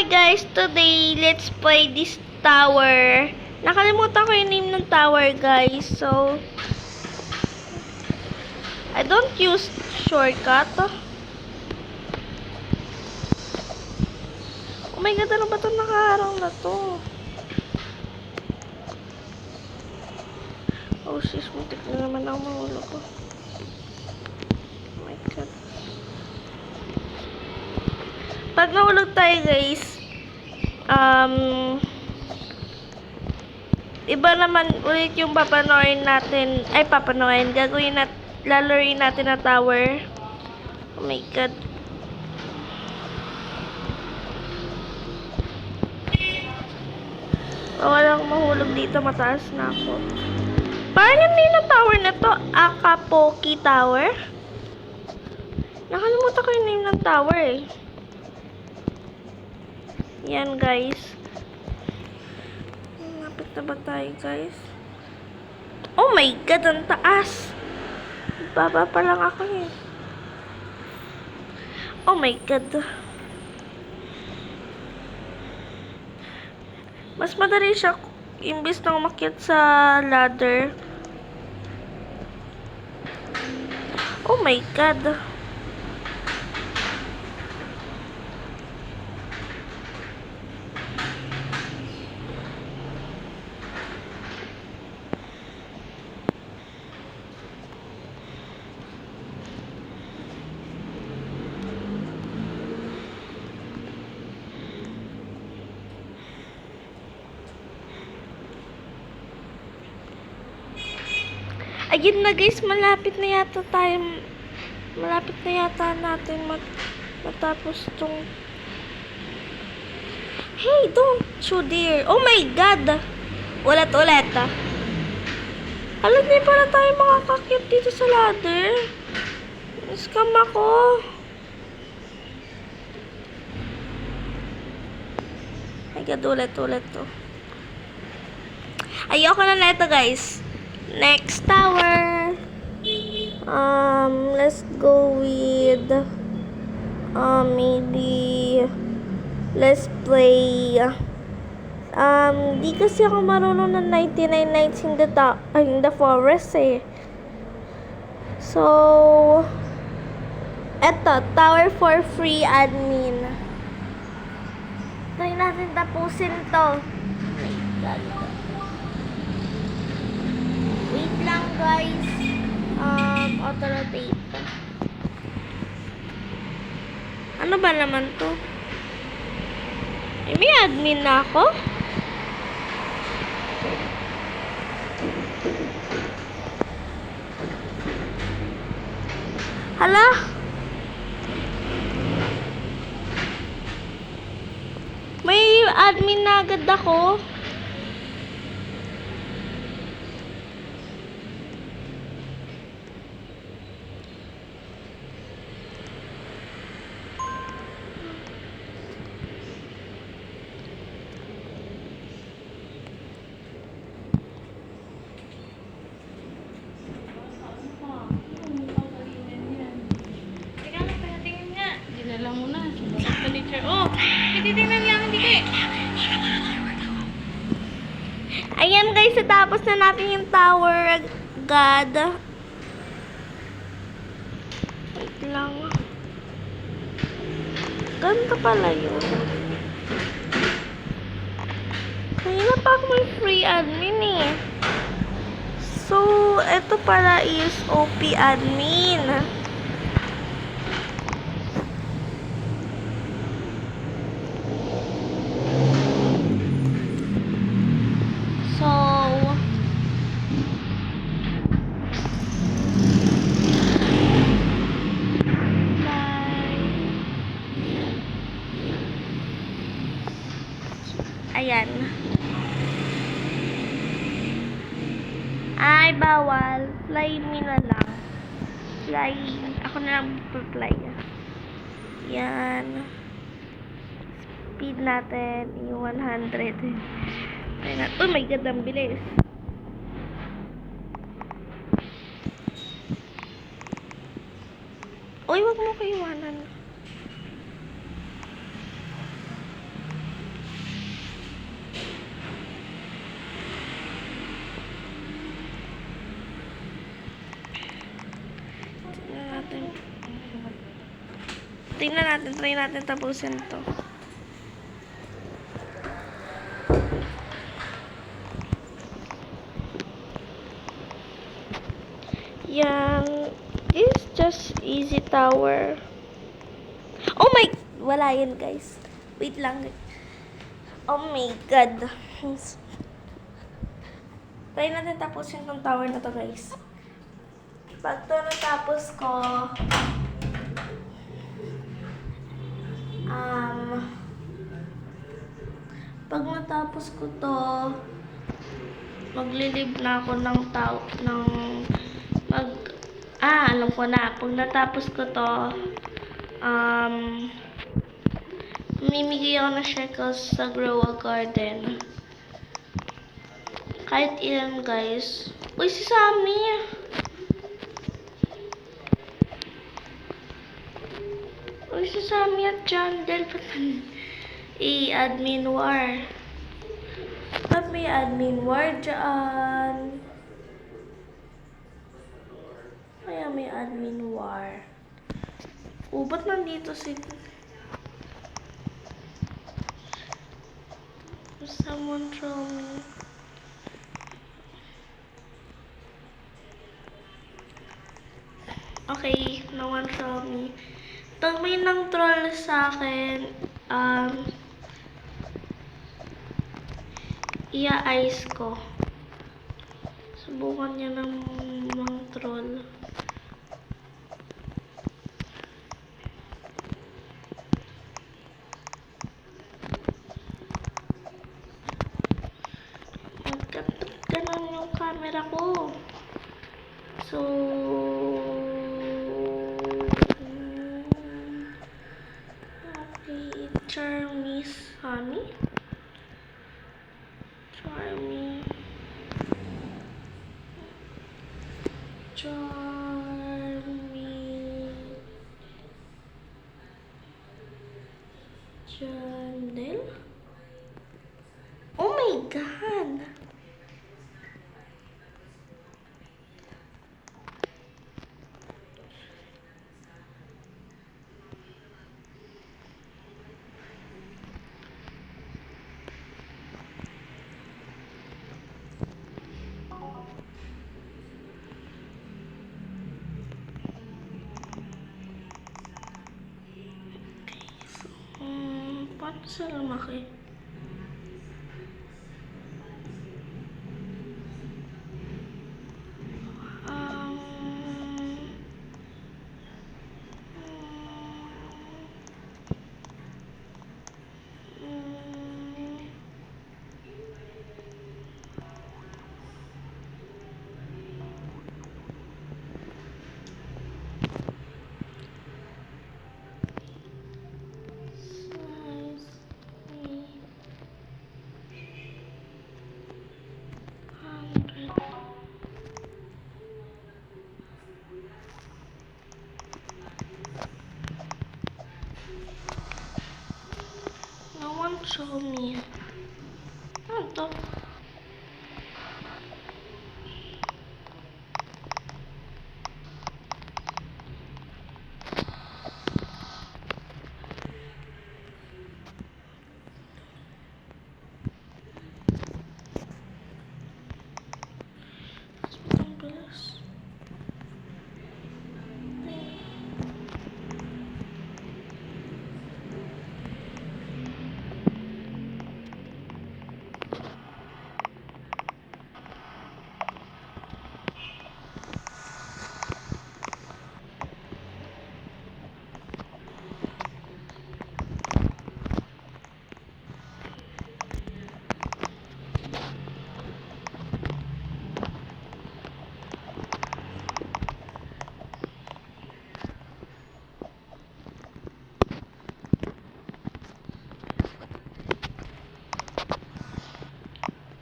Hi guys, today let's play this tower. Nakalimutan ko yung name ng tower guys. So I don't use shortcut. Oh my god, ano ba itong nakaharang na to? Oh sis, muntik na naman ako mahulog ko. Oh my god. Pag nahulog tayo guys, iba naman ulit yung papanorin natin. Ay, papanorin. Gagawin natin, lalaroin natin na tower. Oh my god. Walang mahulog dito. Mataas na ako. Parang yung name ng tower na to, Akapoki Tower. Nakalimutan ko yung name ng tower eh. Yan guys. Lapit na ba tayo guys? Oh my god, ang taas. Baba pa lang ako eh. Oh my god. Mas madali siya imbis na umakyat sa ladder. Oh my god. Ayun na guys, malapit na yata tayo. Malapit na yata natin matapos tong... Hey, don't you dare. Oh my god. Ulit. Alam niyo para tayo makakakyat dito sa ladder. Scam ako. My god, ulit to. Ayoko na ito guys. Next tower. Let's go with maybe let's play di kasi ako marunong ng 99 nights in the forest eh. So eto, tower for free admin. Try natin tapusin to. Oh my god. Wait lang guys. Auto-rotate. Ano ba naman to? May admin na ako? Hala? May admin na agad ako? Oh, titingnan lang, hindi kayo. Ayan guys, tapos na natin yung tower agad. Wait lang. Ganito pala yun. Kanina pa ako may free admin eh. So, ito pala is OP admin. Ayan. Ay, bawal. Fly me na lang. Flying. Ako na lang fly. Yan. Speed natin. Yung 100. Ayan. Oh my god, ang bilis. Uy, wag mo ko iwanan. tingnan natin. Try natin tapusin to. Yang, this is just easy tower. Oh my, wala yun guys. Wait lang. Oh my god. Try natin tapusin tong tower na to guys. Pag to natapos ko, pag natapos ko to, maglilib na ako ng alam ko na. Pag natapos ko to, mimigay ako ng shekels sa Grow a Garden. Kahit ilan, guys. Uy, si Sammy! Uy, si Sammy at John Del. I-admin war. Ba't may admin war dyan? Kaya may admin war. Ba't nandito si... Someone throw me. Okay, no one throw me. Pag may nang troll sa akin, ia-ice ko. Subukan niya ng mang troll. Ganon yung camera ko. So, okay, Charmy Sammy. Charmy. Chandel. Oh my god. Paano sa lumaki? Show me. Ano to? Ang bilis.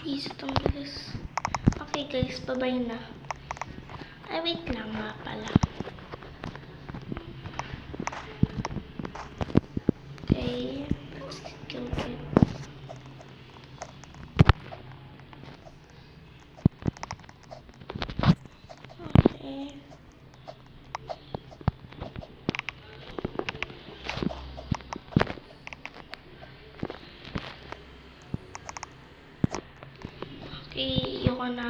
Please, itong bilis. Okay guys, bye-bye na. Ay, wait lang nga pala. Okay, let's kill it. Okay. Okay, ayoko na.